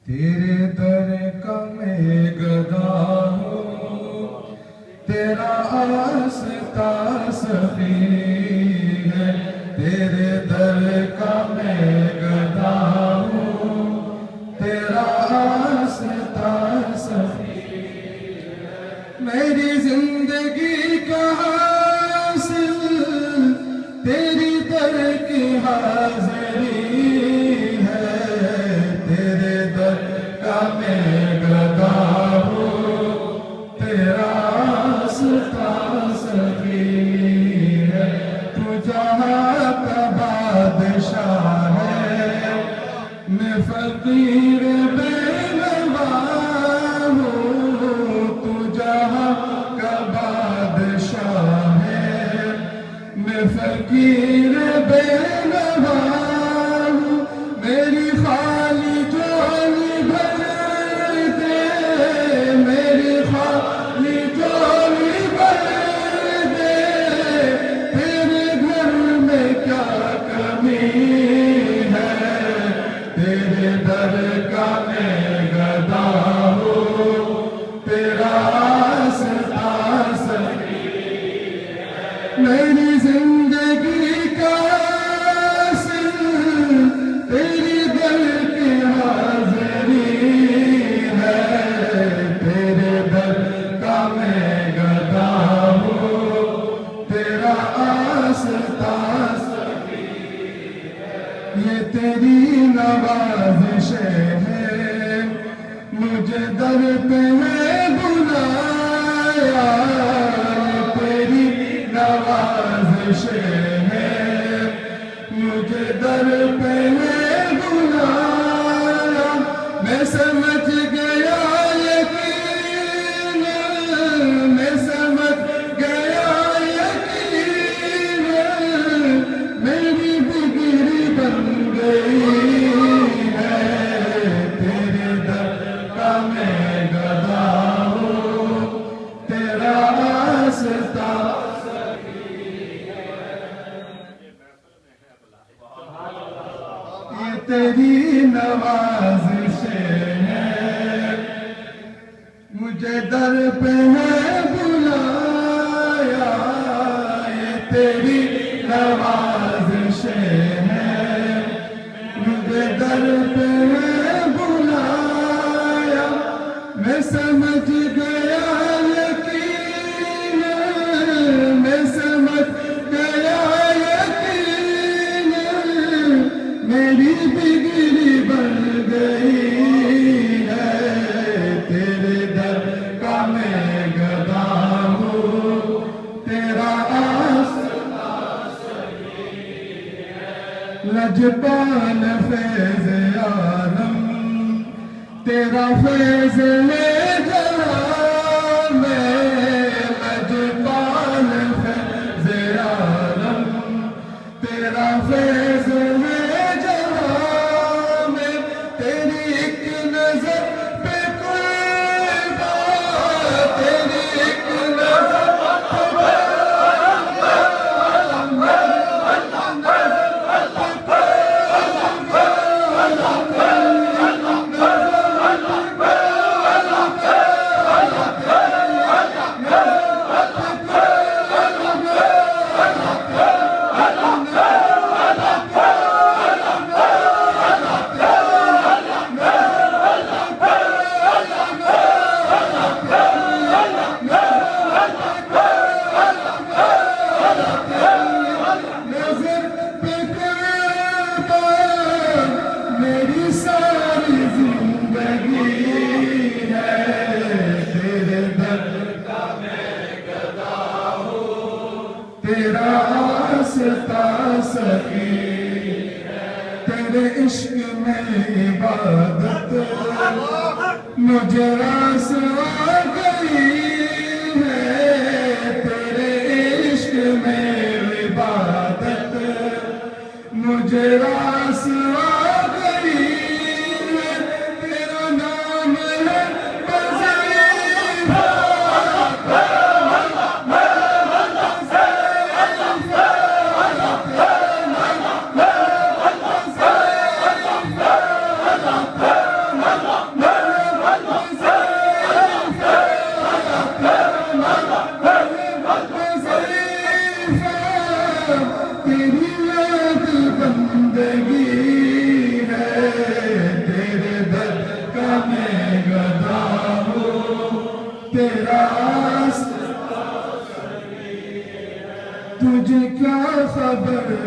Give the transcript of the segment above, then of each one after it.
تیرے در کا میں گدا ہوں، تیرا آستا سخی ہے، تیرے در کا میں گدا ہوں، تیرا آستا سخی ہے، میری زندگی کا حاصل تیری در کی حاضری ہے، تیرے در کا میں گدا ہوں، تیرا آستا سخی ہے، تو جہاں کا بادشاہ ہے، میں فقیر بے نوا ہوں، تو جہاں کا بادشاہ ہے، میں فقیر بے نوا ہوں، میری خالی جھولی بھر دے، میری خالی جھولی بھر دے، تیرے گھر میں کیا کمی ہے، تیرے در کا میں گدا ہوں، تیرا آستا سخی ہے، میری زندگی کا حاصل تیری در کی حاضری ہے، تیرے در کا میں گدا ہوں، تیرا آستا سخی ہے، یہ تیری نوازش ہے، مجھے در پہ ہے بلایا، یہ تیری نوازش ہے، مجھے در پہ ہے بلایا، میں سمجھ گیا یقین، میں سمجھ گیا یقین، میری بگڑی بن گئی ہے، تیرے در کا میں گدا ہوں، تیرا آستا یہ تیری نوازش ہے، مجھے در پہ ہے بلایا، یہ تیری نوازش ہے، مجھے در پہ ہے بلایا، میں سمجھ گیا یقین، میں سمجھ گیا یقین، میری بگڑی بن گئی ہے، تیرے در کا میں گدا ہوں، تیرا آستا سخی ہے، لجپال فیض عالم تیرا فیض لے جا میں، لجپال فیض عالم تیرا فیض لے جا میں، تیری ایک نظر پہ کوئی بات، تیری ایک نظر پہ نظر پہ کوئی بات، میری ساری زندگی ہے، تیرے در کا میں گدا ہوں، تیرا آستا سخی ہے، تیرے عشق میں عبادت مجھے رسوا گئی ہے، تیرے عشق میں عبادت مجھے رسوا گئی ہے، تیرا نام ہے وظیفہ،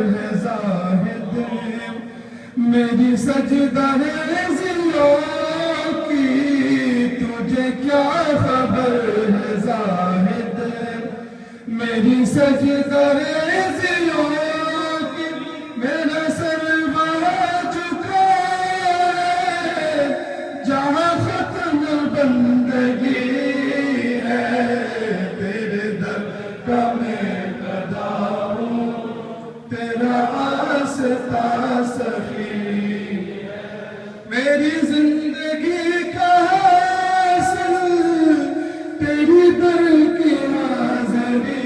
ہے زاہد میری سجدہ ہے ضلعوں کی تجھے کیا خبر ہے زاہد میری سجدہ ہے ضلعوں کی میرا سر بڑا چکا ہے جہاں ختم بندگی ہے تیرے در کا میں گدا ہوں تیرا آستا سخی میری زندگی کا حاصل تیری در کی حاضری